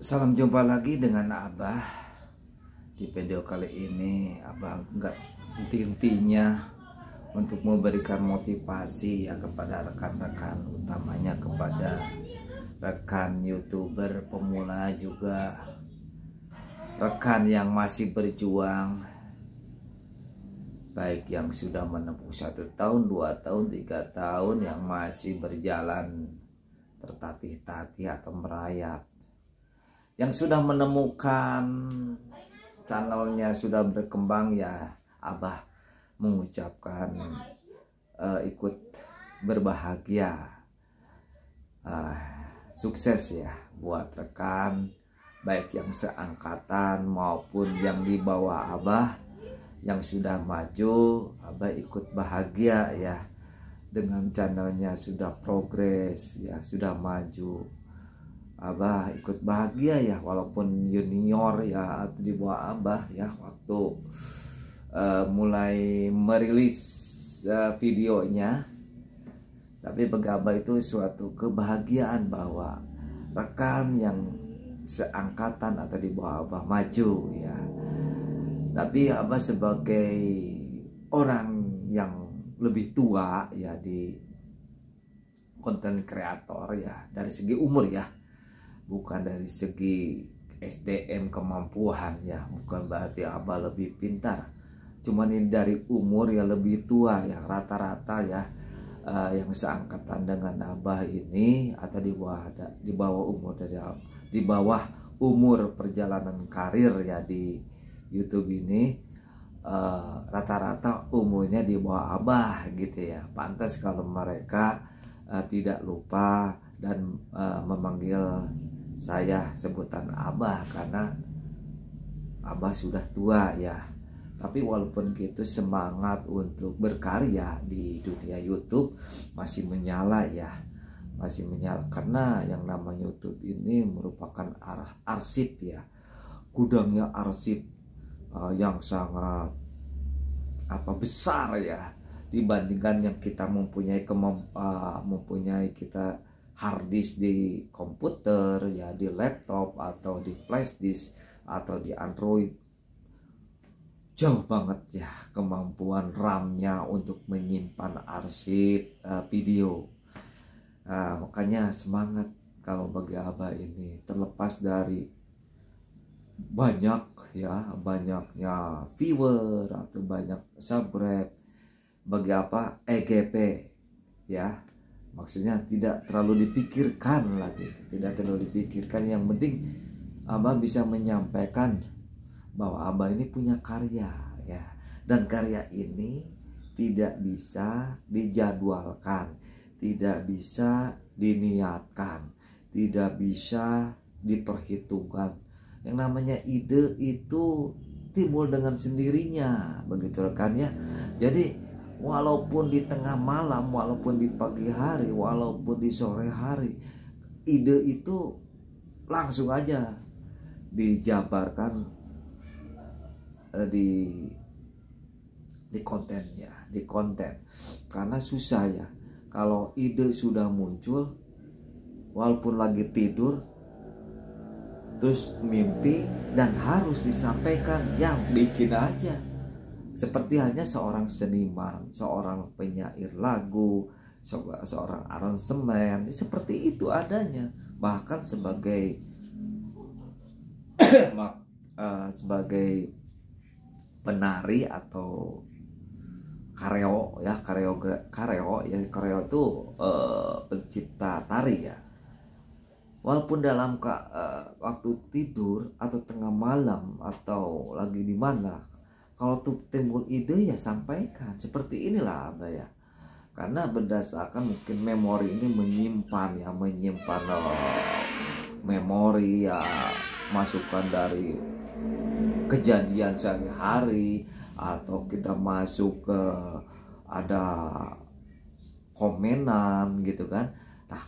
Salam jumpa lagi dengan Abah. Di video kali ini Abah nggak henti-hentinya untuk memberikan motivasi ya kepada rekan-rekan, utamanya kepada rekan YouTuber pemula, juga rekan yang masih berjuang, baik yang sudah menempuh 1 tahun, 2 tahun, 3 tahun, yang masih berjalan tertatih-tatih atau merayap, yang sudah menemukan channelnya sudah berkembang. Ya, Abah mengucapkan ikut berbahagia, sukses ya buat rekan baik yang seangkatan maupun yang di bawah Abah yang sudah maju. Abah ikut bahagia ya dengan channelnya sudah progres ya, sudah maju. Abah ikut bahagia ya, walaupun junior ya atau di bawah Abah ya, waktu mulai merilis videonya. Tapi bagi Abah itu suatu kebahagiaan bahwa rekan yang seangkatan atau di bawah Abah maju ya. Tapi Abah sebagai orang yang lebih tua ya di konten kreator ya, dari segi umur ya, bukan dari segi SDM kemampuan ya, bukan berarti Abah lebih pintar, cuman ini dari umur ya lebih tua ya, rata-rata ya yang seangkatan dengan Abah ini atau di bawah umur, di bawah umur perjalanan karir ya di YouTube ini, rata-rata umurnya di bawah Abah gitu ya. Pantas kalau mereka tidak lupa dan memanggil saya sebutan Abah karena Abah sudah tua ya. Tapi walaupun gitu, semangat untuk berkarya di dunia YouTube masih menyala ya, masih menyala, karena yang namanya YouTube ini merupakan arsip ya, gudangnya arsip yang sangat besar ya, dibandingkan yang kita mempunyai kita hard disk di komputer ya, di laptop atau di flash disk atau di Android. Jauh banget ya kemampuan RAM-nya untuk menyimpan arsip video. Makanya semangat kalau bagi Abah ini, terlepas dari banyaknya viewer atau banyak subscribe, bagi apa EGP ya, maksudnya tidak terlalu dipikirkan lagi, tidak terlalu dipikirkan. Yang penting Abah bisa menyampaikan bahwa Abah ini punya karya ya, dan karya ini tidak bisa dijadwalkan, tidak bisa diniatkan, tidak bisa diperhitungkan. Yang namanya ide itu timbul dengan sendirinya, begitu rekan ya. Jadi walaupun di tengah malam, walaupun di pagi hari, walaupun di sore hari, ide itu langsung aja dijabarkan di kontennya, di konten. Karena susah ya kalau ide sudah muncul walaupun lagi tidur, terus mimpi dan harus disampaikan, yang bikin aja. Seperti hanya seorang seniman, seorang penyair lagu, seorang aransemen, seperti itu adanya. Bahkan sebagai sebagai penari atau kareo ya, kareo itu pencipta tari ya. Walaupun dalam waktu tidur atau tengah malam atau lagi di mana, kalau tuh timbul ide ya sampaikan. Seperti inilah Abah ya, karena berdasarkan mungkin memori ini menyimpan memori ya, masukan dari kejadian sehari-hari, atau kita masuk ke ada komenan gitu kan. Nah,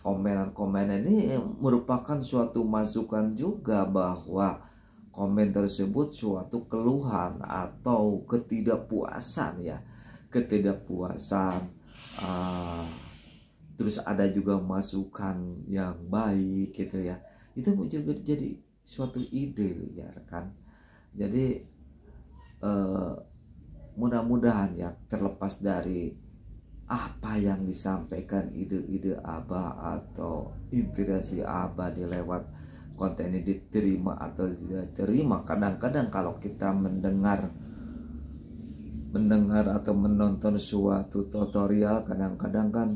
komenan ini merupakan suatu masukan juga, bahwa komen tersebut suatu keluhan atau ketidakpuasan ya, terus ada juga masukan yang baik gitu ya. Itu juga jadi suatu ide ya rekan. Jadi mudah-mudahan ya, terlepas dari apa yang disampaikan ide-ide Abah atau inspirasi Abah di lewat konten ini diterima atau tidak terima, kadang-kadang kalau kita mendengar atau menonton suatu tutorial, kadang-kadang kan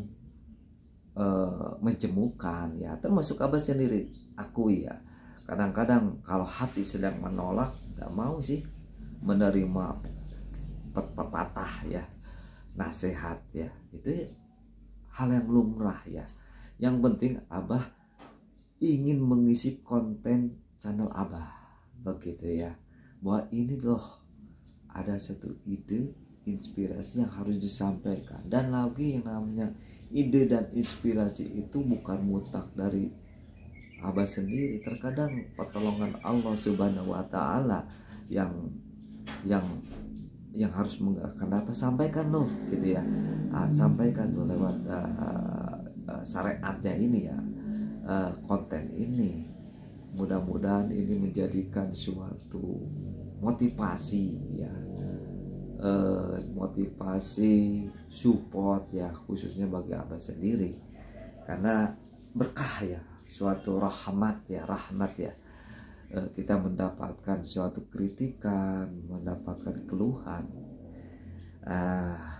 menjemukan ya, termasuk Abah sendiri akui ya, kadang-kadang kalau hati sedang menolak, nggak mau sih menerima pepatah ya, nasihat ya, itu hal yang lumrah ya. Yang penting Abah ingin mengisi konten channel Abah begitu ya, bahwa ini loh ada satu ide inspirasi yang harus disampaikan. Dan lagi yang namanya ide dan inspirasi itu bukan mutlak dari Abah sendiri, terkadang pertolongan Allah Subhanahu wa taala yang harus menggerakkan apa, sampaikan loh gitu ya, sampaikan tuh lewat syariatnya ini ya, konten ini. Mudah-mudahan ini menjadikan suatu motivasi ya, motivasi support ya, khususnya bagi Abah sendiri, karena berkah ya, suatu rahmat ya, kita mendapatkan suatu kritikan, mendapatkan keluhan,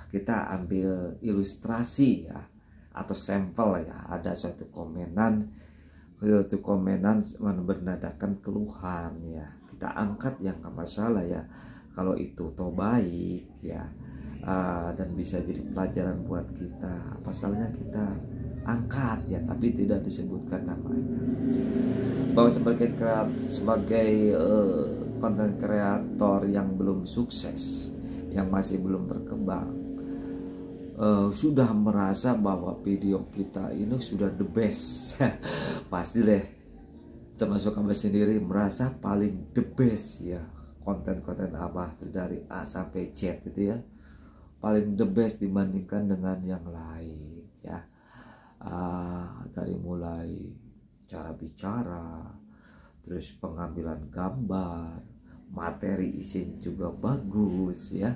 kita ambil ilustrasi ya atau sampel ya, ada suatu komenan bernadakan keluhan ya, kita angkat yang gak masalah ya, kalau itu toh baik ya, dan bisa jadi pelajaran buat kita, pasalnya kita angkat ya, tapi tidak disebutkan namanya. Bahwa sebagai konten kreator yang belum sukses, yang masih belum berkembang, sudah merasa bahwa video kita ini sudah the best. Pasti deh, termasuk Abah sendiri merasa paling the best ya, konten-konten Abah itu dari A sampai Z gitu ya, paling the best dibandingkan dengan yang lain ya. Dari mulai cara bicara, terus pengambilan gambar, materi isinya juga bagus ya,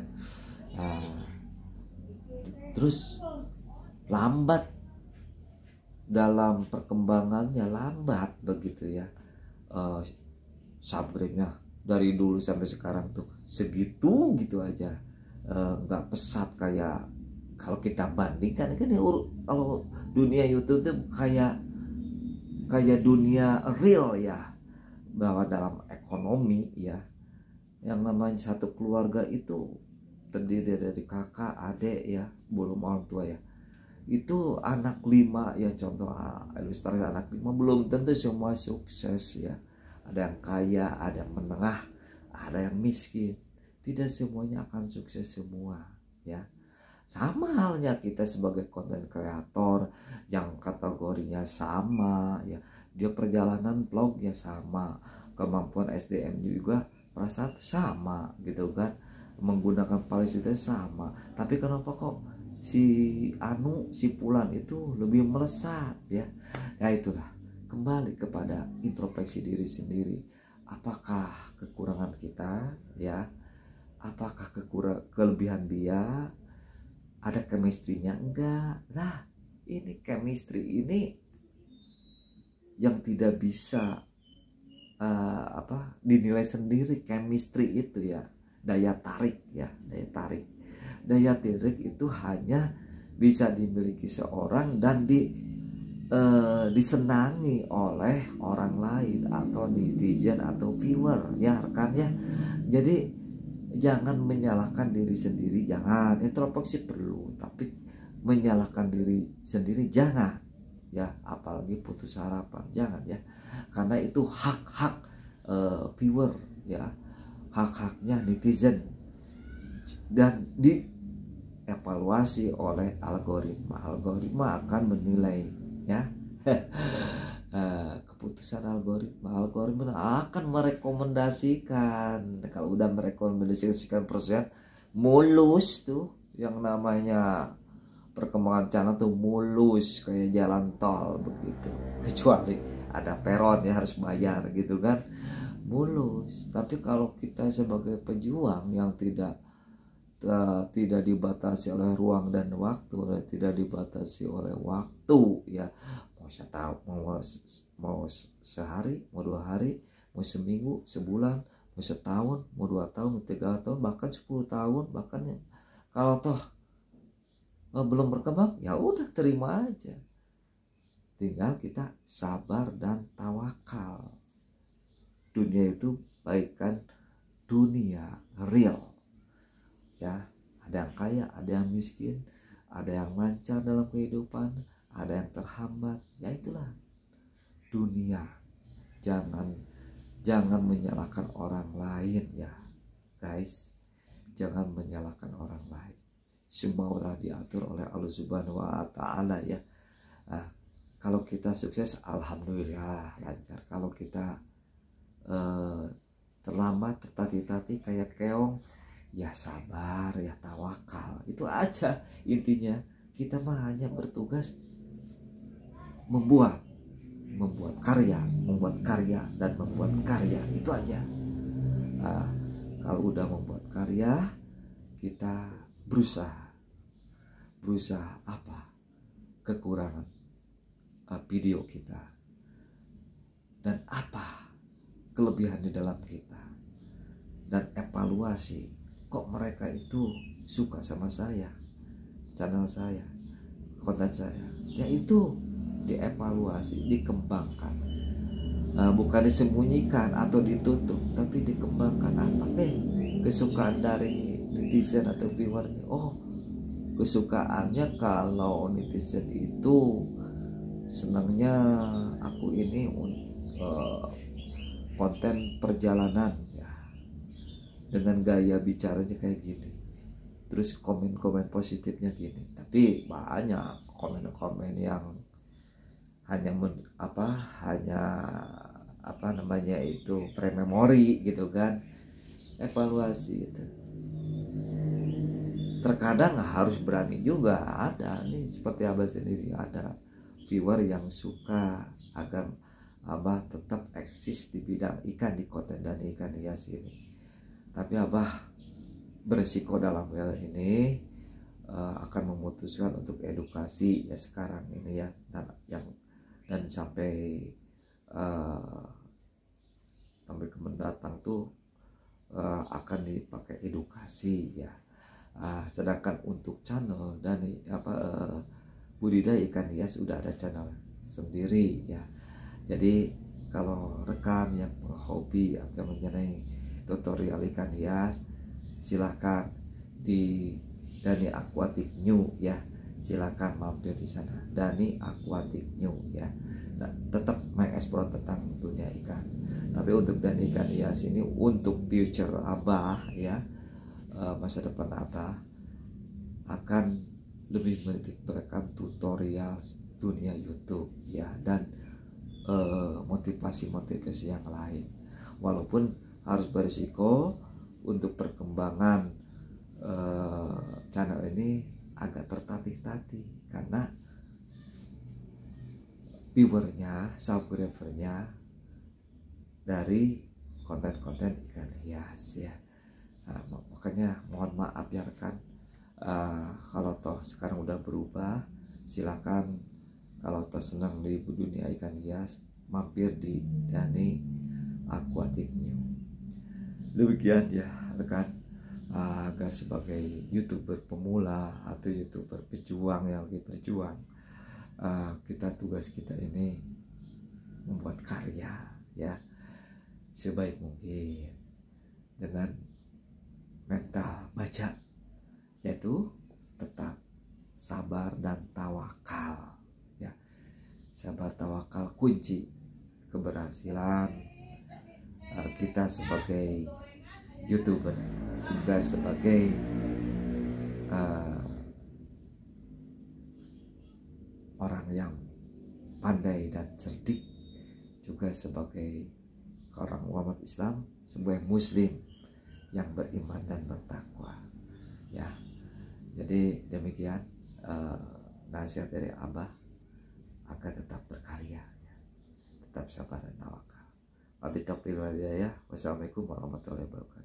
terus lambat dalam perkembangannya, lambat begitu ya, subscribe-nya dari dulu sampai sekarang tuh segitu gitu aja, nggak pesat kayak kalau kita bandingkan kan ya, kalau dunia YouTube tuh kayak dunia real ya, bahwa dalam ekonomi ya, yang namanya satu keluarga itu terdiri dari kakak, adik ya, belum orang tua ya, itu anak 5 ya, contoh ilustrasi anak 5 belum tentu semua sukses ya, ada yang kaya, ada yang menengah, ada yang miskin, tidak semuanya akan sukses semua ya. Sama halnya kita sebagai konten kreator yang kategorinya sama ya, dia perjalanan vlognya sama, kemampuan SDM juga perasaan sama gitu kan, menggunakan fasilitas sama, tapi kenapa kok si Fulan itu lebih melesat ya? Ya itulah, kembali kepada introspeksi diri sendiri. Apakah kekurangan kita ya? Apakah kelebihan dia? Ada chemistry-nya enggak? Nah, ini chemistry ini yang tidak bisa dinilai sendiri. Chemistry itu ya, daya tarik ya, daya tarik itu hanya bisa dimiliki seorang dan disenangi oleh orang lain atau netizen atau viewer ya rekan ya. Jadi jangan menyalahkan diri sendiri, jangan. Introspeksi perlu, tapi menyalahkan diri sendiri jangan ya, apalagi putus harapan jangan ya, karena itu hak viewer ya, hak-haknya netizen, dan dievaluasi oleh algoritma akan menilai ya. Keputusan algoritma akan merekomendasikan, kalau udah merekomendasikan persen mulus tuh yang namanya perkembangan channel tuh mulus kayak jalan tol begitu, kecuali ada peron ya harus bayar gitu kan, mulus. Tapi kalau kita sebagai pejuang yang tidak dibatasi oleh ruang dan waktu, tidak dibatasi oleh waktu ya, mau setahun, mau sehari, mau 2 hari, mau seminggu, sebulan, mau setahun, mau 2 tahun, mau 3 tahun, bahkan 10 tahun, bahkan ya, kalau toh belum berkembang ya udah terima aja, tinggal kita sabar dan tawakal. Dunia itu baikkan dunia real ya, ada yang kaya, ada yang miskin, ada yang lancar dalam kehidupan, ada yang terhambat, ya itulah dunia. Jangan menyalahkan orang lain ya guys, jangan menyalahkan orang lain. Semua orang diatur oleh Allah Subhanahu wa Ta'ala ya. Nah, kalau kita sukses alhamdulillah lancar, kalau kita terlambat, tertati-tati kayak keong, ya sabar, ya tawakal. Itu aja intinya. Kita mah hanya bertugas membuat karya, dan membuat karya. Itu aja. Nah, kalau udah membuat karya, kita berusaha apa kekurangan video kita dan apa kelebihan di dalam kita, dan evaluasi, kok mereka itu suka sama saya, channel saya, konten saya, yaitu dievaluasi, dikembangkan, bukan disembunyikan atau ditutup, tapi dikembangkan. Apa kesukaan dari netizen atau viewer? Oh, kesukaannya kalau netizen itu senangnya aku ini konten perjalanan ya, dengan gaya bicaranya kayak gini, terus komen-komen positifnya gini. Tapi banyak komen-komen yang hanya prememori gitu kan. Evaluasi gitu, terkadang harus berani juga. Ada nih seperti Abah sendiri, ada viewer yang suka agar Abah tetap eksis di bidang ikan, di konten dan ikan hias ini. Tapi Abah beresiko dalam hal ini, akan memutuskan untuk edukasi ya sekarang ini ya, dan sampai ke mendatang tuh akan dipakai edukasi ya. Sedangkan untuk channel dan budidaya ikan hias sudah ada channel sendiri ya. Jadi kalau rekan yang hobi atau menyenangi tutorial ikan hias, silahkan di Dani Aquatic New ya, silahkan mampir di sana, Dani Aquatic New ya. Nah, tetap mengeksplor tentang dunia ikan. Tapi untuk Dani ikan hias ini untuk future Abah ya, masa depan Abah akan lebih menitik beratkan tutorial dunia YouTube ya, dan motivasi yang lain. Walaupun harus berisiko untuk perkembangan channel ini agak tertatih-tatih karena viewernya, subscribernya dari konten-konten ikan hias ya. Makanya mohon maaf ya rekan, kalau toh sekarang udah berubah, silakan. Kalau toh senang di dunia ikan hias, mampir di Dani Aquatic New. Demikian ya rekan, agar sebagai YouTuber pemula atau YouTuber pejuang yang lagi berjuang, tugas kita ini membuat karya ya sebaik mungkin dengan mental baja, yaitu tetap sabar dan tawakal ya. Sabar tawakal kunci keberhasilan kita sebagai YouTuber, juga sebagai orang yang pandai dan cerdik, juga sebagai orang umat Islam, sebagai muslim yang beriman dan bertakwa ya. Jadi demikian nasihat dari Abah agar tetap berkarya, ya. Tetap sabar dan tawakal. Wabillahi taufiq wal hidayah. Wassalamualaikum warahmatullahi wabarakatuh.